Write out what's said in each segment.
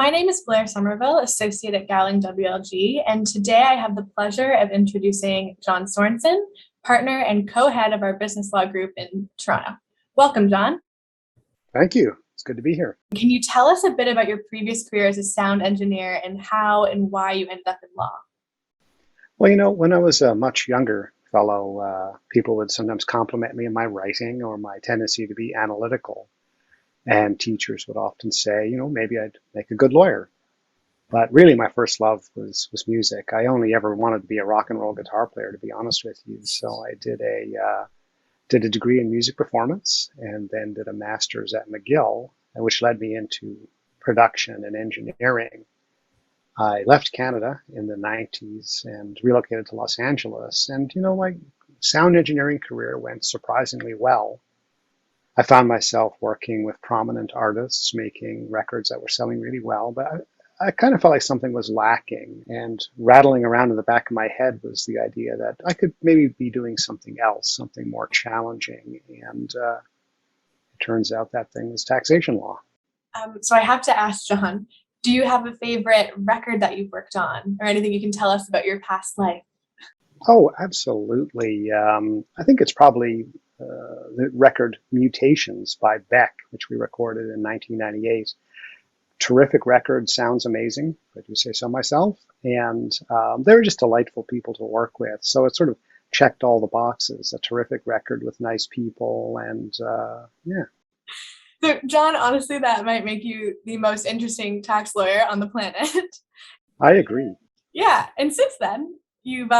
My name is Blair Somerville, Associate at Gowling WLG, and today I have the pleasure of introducing John Sorensen, partner and co-head of our business law group in Toronto. Welcome, John. Thank you. It's good to be here. Can you tell us a bit about your previous career as a sound engineer and how and why you ended up in law? Well, when I was a much younger fellow, people would sometimes compliment me on my writing or my tendency to be analytical. And teachers would often say, maybe I'd make a good lawyer. But really, my first love was music. I only ever wanted to be a rock and roll guitar player, to be honest with you. So I did a degree in music performance and then did a master's at McGill, which led me into production and engineering. I left Canada in the 90s and relocated to Los Angeles. And, my sound engineering career went surprisingly well. I found myself working with prominent artists, making records that were selling really well, but I kind of felt like something was lacking. And rattling around in the back of my head was the idea that I could maybe be doing something else, something more challenging. And it turns out that thing is taxation law. So I have to ask, John, do you have a favorite record that you've worked on or anything you can tell us about your past life? Oh, absolutely. I think it's probably the record Mutations by Beck, which we recorded in 1998. Terrific record, sounds amazing, if I do say so myself. And they were just delightful people to work with. So it sort of checked all the boxes. A terrific record with nice people and yeah. So, John, honestly, that might make you the most interesting tax lawyer on the planet. I agree. Yeah. And since then, you've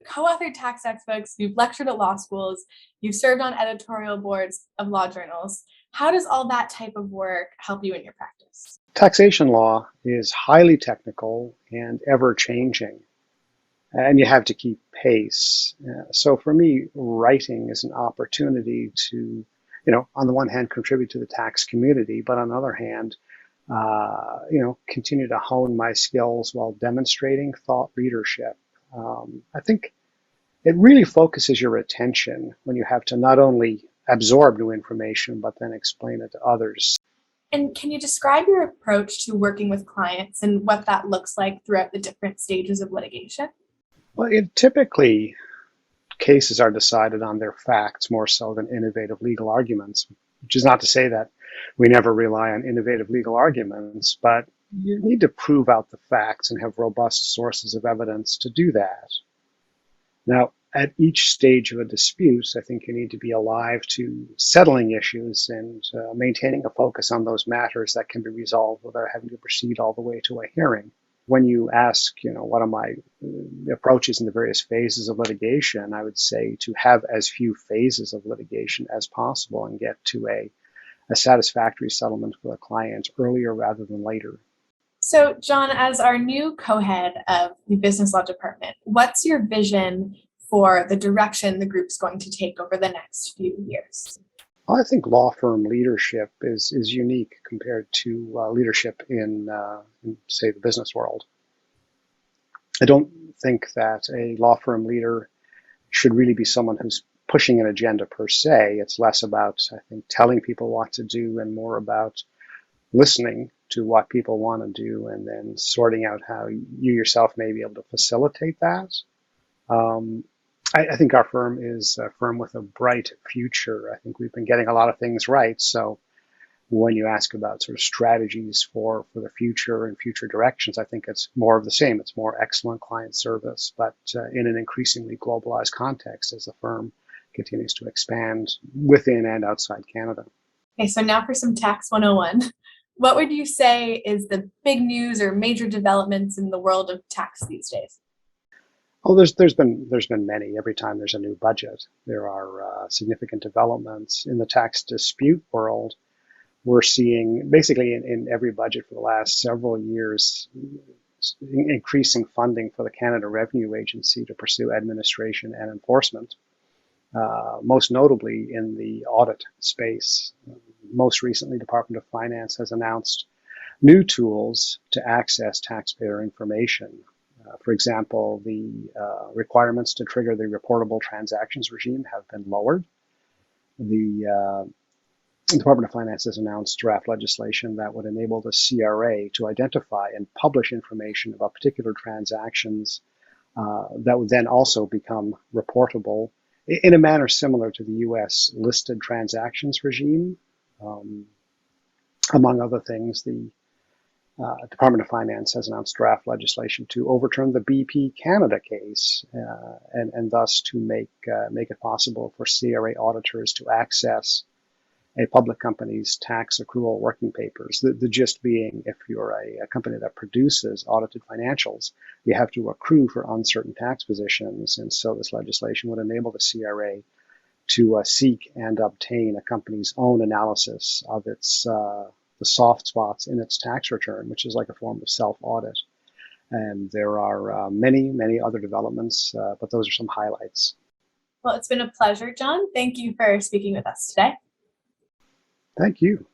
co-authored tax textbooks, you've lectured at law schools, you've served on editorial boards of law journals. How does all that type of work help you in your practice? Taxation law is highly technical and ever-changing, and you have to keep pace. So for me, writing is an opportunity to, on the one hand, contribute to the tax community, but on the other hand, continue to hone my skills while demonstrating thought leadership. I think it really focuses your attention when you have to not only absorb new information, but then explain it to others. And can you describe your approach to working with clients and what that looks like throughout the different stages of litigation? Well, typically, cases are decided on their facts more so than innovative legal arguments, which is not to say that we never rely on innovative legal arguments, but you need to prove out the facts and have robust sources of evidence to do that. Now, at each stage of a dispute, I think you need to be alive to settling issues and maintaining a focus on those matters that can be resolved without having to proceed all the way to a hearing. When you ask, what are my approaches in the various phases of litigation, I would say to have as few phases of litigation as possible and get to a satisfactory settlement with a client earlier rather than later. So, John, as our new co-head of the business law department, what's your vision for the direction the group's going to take over the next few years? Well, I think law firm leadership is unique compared to leadership in, say, the business world. I don't think that a law firm leader should really be someone who's pushing an agenda per se. It's less about, I think, telling people what to do and more about listening to what people want to do and then sorting out how you yourself may be able to facilitate that. I think our firm is a firm with a bright future. I think we've been getting a lot of things right. So when you ask about sort of strategies for the future and future directions, I think it's more of the same. It's more excellent client service, but in an increasingly globalized context as the firm continues to expand within and outside Canada. Okay, so now for some Tax 101. What would you say is the big news or major developments in the world of tax these days? Oh, there's been many. Every time there's a new budget, there are significant developments in the tax dispute world. We're seeing basically in every budget for the last several years increasing funding for the Canada Revenue Agency to pursue administration and enforcement. Most notably in the audit space. Most recently, Department of Finance has announced new tools to access taxpayer information. For example, the requirements to trigger the reportable transactions regime have been lowered. The the Department of Finance has announced draft legislation that would enable the CRA to identify and publish information about particular transactions that would then also become reportable in a manner similar to the U.S. listed transactions regime. Among other things, the Department of Finance has announced draft legislation to overturn the BP Canada case and thus to make it possible for CRA auditors to access a public company's tax accrual working papers. The gist being, if you're a company that produces audited financials, you have to accrue for uncertain tax positions. And so this legislation would enable the CRA to seek and obtain a company's own analysis of its the soft spots in its tax return, which is like a form of self-audit. And there are many, many other developments, but those are some highlights. Well, it's been a pleasure, John. Thank you for speaking with us today. Thank you.